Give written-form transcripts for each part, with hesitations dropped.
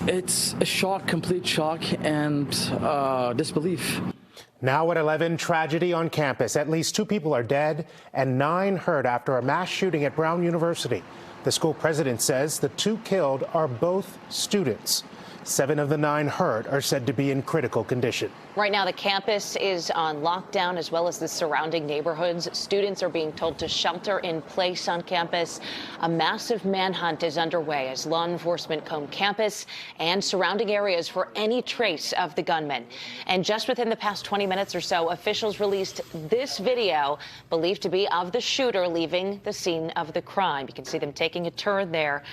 It's a shock, complete shock, and disbelief. Now at 11, tragedy on campus. At least 2 people are dead and 9 hurt after a mass shooting at Brown University. The school president says the 2 killed are both students. 7 of the 9 hurt are said to be in critical condition. Right now, the campus is on lockdown, as well as the surrounding neighborhoods. Students are being told to shelter in place on campus. A massive manhunt is underway as law enforcement comb campus and surrounding areas for any trace of the gunman. And just within the past 20 minutes or so, officials released this video believed to be of the shooter leaving the scene of the crime. You can see them taking a turn there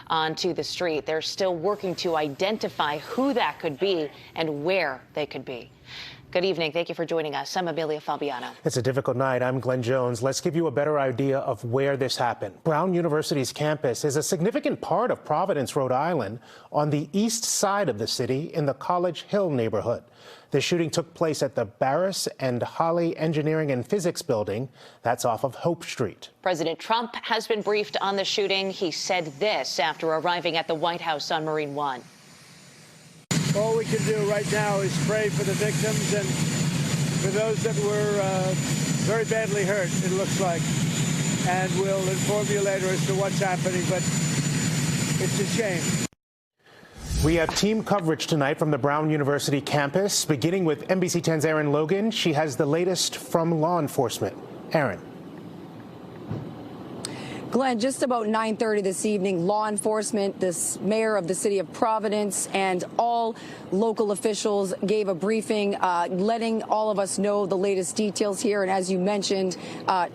onto the street. They're still working to identify who that could be and where they could be. Good evening. Thank you for joining us. I'm Amelia Fabiano. It's a difficult night. I'm Glenn Jones. Let's give you a better idea of where this happened. Brown University's campus is a significant part of Providence, Rhode Island, on the east side of the city in the College Hill neighborhood. The shooting took place at the Barris and Holly Engineering and Physics building. That's off of Hope Street. President Trump has been briefed on the shooting. He said this after arriving at the White House on Marine One. All we can do right now is pray for the victims and for those that were very badly hurt, it looks like. And we'll inform you later as to what's happening, but it's a shame. We have team coverage tonight from the Brown University campus, beginning with NBC 10's Erin Logan. She has the latest from law enforcement. Erin. Glenn, just about 9:30 this evening, law enforcement, this mayor of the city of Providence, and all local officials gave a briefing, letting all of us know the latest details here. And as you mentioned,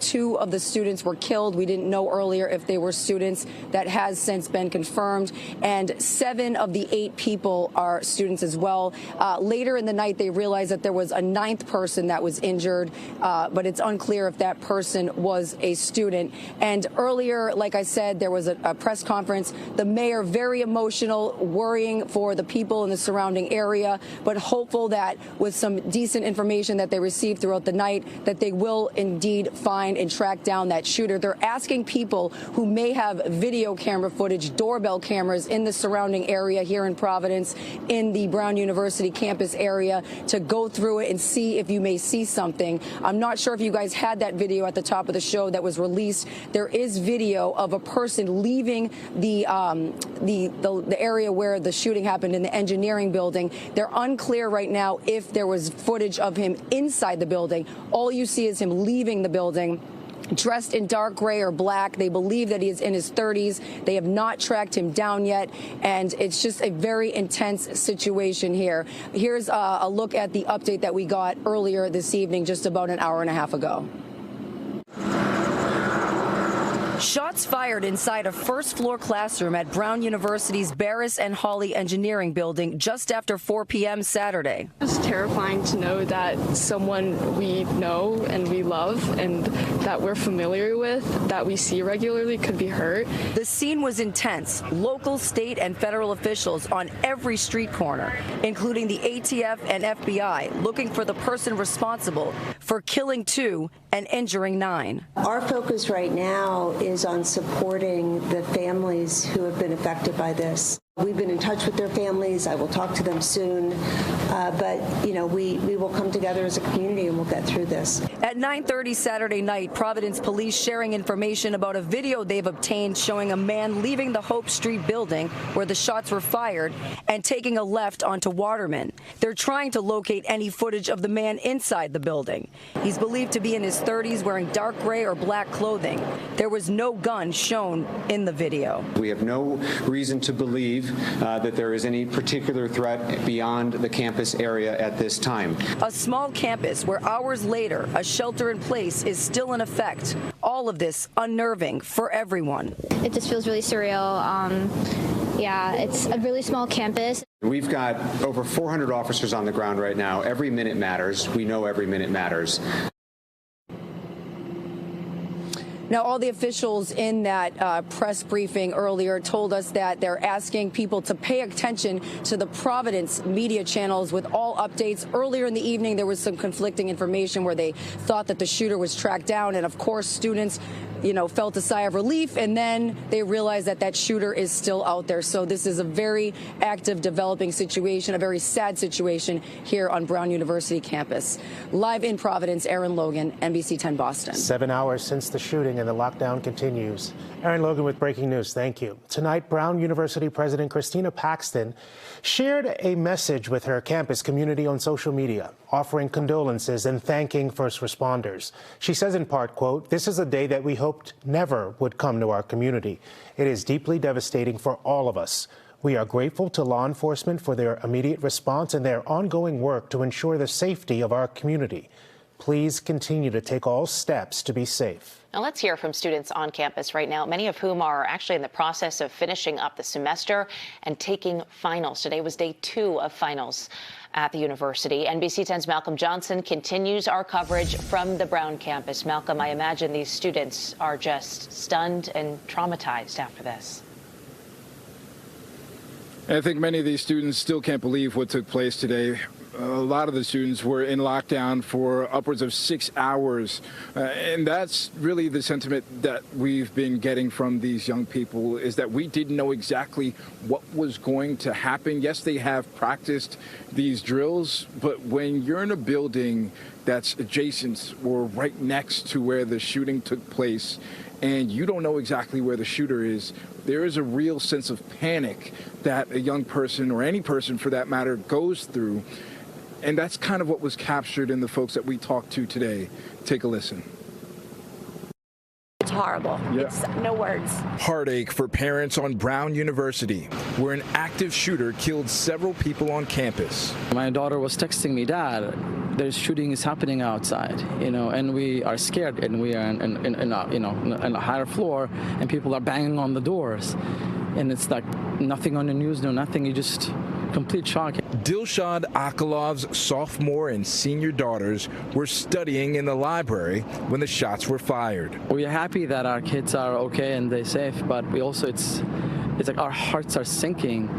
2 of the students were killed. We didn't know earlier if they were students. That has since been confirmed. And 7 of the 8 people are students as well. Later in the night, they realized that there was a 9th person that was injured, but it's unclear if that person was a student. And earlier, like I said, there was a press conference. The mayor very emotional, worrying for the people in the surrounding area, but hopeful that with some decent information that they received throughout the night, that they will indeed find and track down that shooter. They're asking people who may have video camera footage, doorbell cameras in the surrounding area here in Providence, in the Brown University campus area, to go through it and see if you may see something. I'm not sure if you guys had that video at the top of the show that was released. There is video of a person leaving the area where the shooting happened in the engineering building. They're unclear right now if there was footage of him inside the building. All you see is him leaving the building, dressed in dark gray or black. They believe that he is in his 30s. They have not tracked him down yet, and it's just a very intense situation here. Here's a look at the update that we got earlier this evening, just about an hour and a half ago. Shots fired inside a first-floor classroom at Brown University's Barris and Holly Engineering building just after 4 p.m. Saturday. It's terrifying to know that someone we know and we love and that we're familiar with, that we see regularly, could be hurt. The scene was intense. Local, state, and federal officials on every street corner, including the ATF and FBI, looking for the person responsible for killing 2 and injuring 9. Our focus right now is on supporting the families who have been affected by this. We've been in touch with their families. I will talk to them soon. But, you know, we will come together as a community and we'll get through this. At 9:30 Saturday night, Providence police sharing information about a video they've obtained showing a man leaving the Hope Street building where the shots were fired and taking a left onto Waterman. They're trying to locate any footage of the man inside the building. He's believed to be in his 30s, wearing dark gray or black clothing. There was no gun shown in the video. We have no reason to believe that there is any particular threat beyond the campus area at this time. A small campus where hours later a shelter in place is still in effect. All of this unnerving for everyone. It just feels really surreal. Yeah, it's a really small campus. We've got over 400 officers on the ground right now. Every minute matters. We know every minute matters. Now, all the officials in that press briefing earlier told us that they're asking people to pay attention to the Providence media channels with all updates. Earlier in the evening, there was some conflicting information where they thought that the shooter was tracked down. And, of course, students felt a sigh of relief, and then they realized that that shooter is still out there. So this is a very active, developing situation, a very sad situation here on Brown University campus. Live in Providence, Aaron Logan, NBC 10 Boston. 7 hours since the shooting and the lockdown continues. Aaron Logan with breaking news. Thank you. Tonight, Brown University President Christina Paxton shared a message with her campus community on social media, offering condolences and thanking first responders. She says in part, quote, "This is a day that we hoped never would come to our community. It is deeply devastating for all of us. We are grateful to law enforcement for their immediate response and their ongoing work to ensure the safety of our community. Please continue to take all steps to be safe." Now let's hear from students on campus right now, many of whom are actually in the process of finishing up the semester and taking finals. Today was day 2 of finals at the university. NBC 10's Malcolm Johnson continues our coverage from the Brown campus. Malcolm, I imagine these students are just stunned and traumatized after this. I think many of these students still can't believe what took place today. A lot of the students were in lockdown for upwards of 6 hours. And that's really the sentiment that we've been getting from these young people, is that we didn't know exactly what was going to happen. Yes, they have practiced these drills, but when you're in a building that's adjacent or right next to where the shooting took place, and you don't know exactly where the shooter is, there is a real sense of panic that a young person, or any person for that matter, goes through. And that's kind of what was captured in the folks that we talked to today. Take a listen. It's horrible. Yeah. It's no words. Heartache for parents on Brown University, where an active shooter killed several people on campus. My daughter was texting me, "Dad, there's shooting is happening outside, and we are scared, and we are in a higher floor, and people are banging on the doors, and it's like nothing on the news, no nothing. You just complete shock." Dilshad Akalov's sophomore and senior daughters were studying in the library when the shots were fired. We're happy that our kids are okay and they're safe, but we also it's like our hearts are sinking.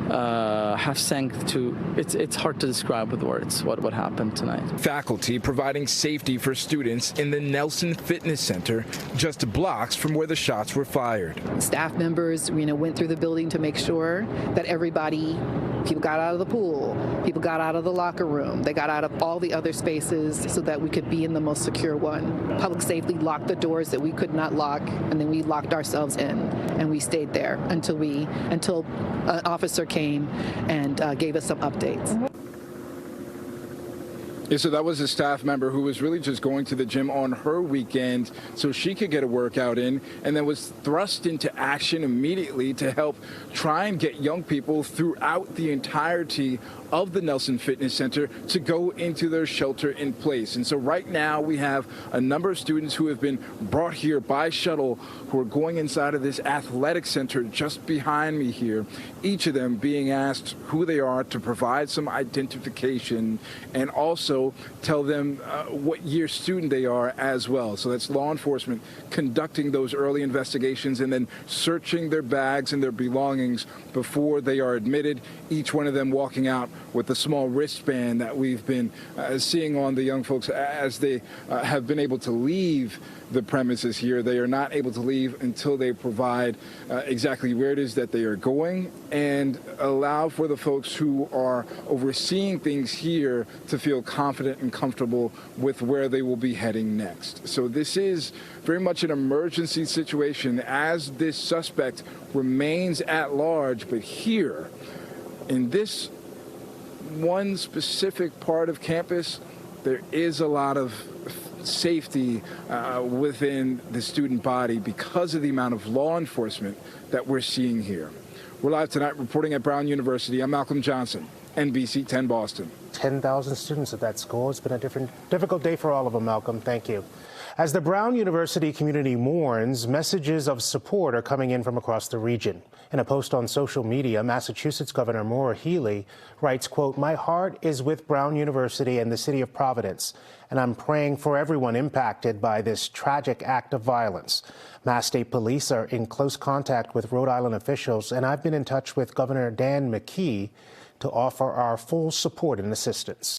Have sank to, it's hard to describe with words what happened tonight. Faculty providing safety for students in the Nelson Fitness Center, just blocks from where the shots were fired. Staff members, went through the building to make sure that people got out of the pool, people got out of the locker room, they got out of all the other spaces so that we could be in the most secure one. Public safety locked the doors that we could not lock, and then we locked ourselves in, and we stayed there until an officer came and gave us some updates. Yeah, so that was a staff member who was really just going to the gym on her weekend so she could get a workout in, and then was thrust into action immediately to help try and get young people throughout the entirety of the Nelson Fitness Center to go into their shelter in place. And so right now we have a number of students who have been brought here by shuttle who are going inside of this athletic center just behind me here, each of them being asked who they are to provide some identification and also tell them what year student they are as well. So that's law enforcement conducting those early investigations and then searching their bags and their belongings before they are admitted, each one of them walking out with the small wristband that we've been seeing on the young folks as they have been able to leave the premises here. They are not able to leave until they provide exactly where it is that they are going and allow for the folks who are overseeing things here to feel confident and comfortable with where they will be heading next. So this is very much an emergency situation as this suspect remains at large, but here in this one specific part of campus, there is a lot of safety within the student body because of the amount of law enforcement that we're seeing here. We're live tonight reporting at Brown University. I'm Malcolm Johnson, NBC 10 Boston. 10,000 students at that school. It's been a difficult day for all of them, Malcolm. Thank you. As the Brown University community mourns, messages of support are coming in from across the region. In a post on social media, Massachusetts Governor Maura Healey writes, quote, "My heart is with Brown University and the city of Providence, and I'm praying for everyone impacted by this tragic act of violence. Mass State Police are in close contact with Rhode Island officials, and I've been in touch with Governor Dan McKee to offer our full support and assistance."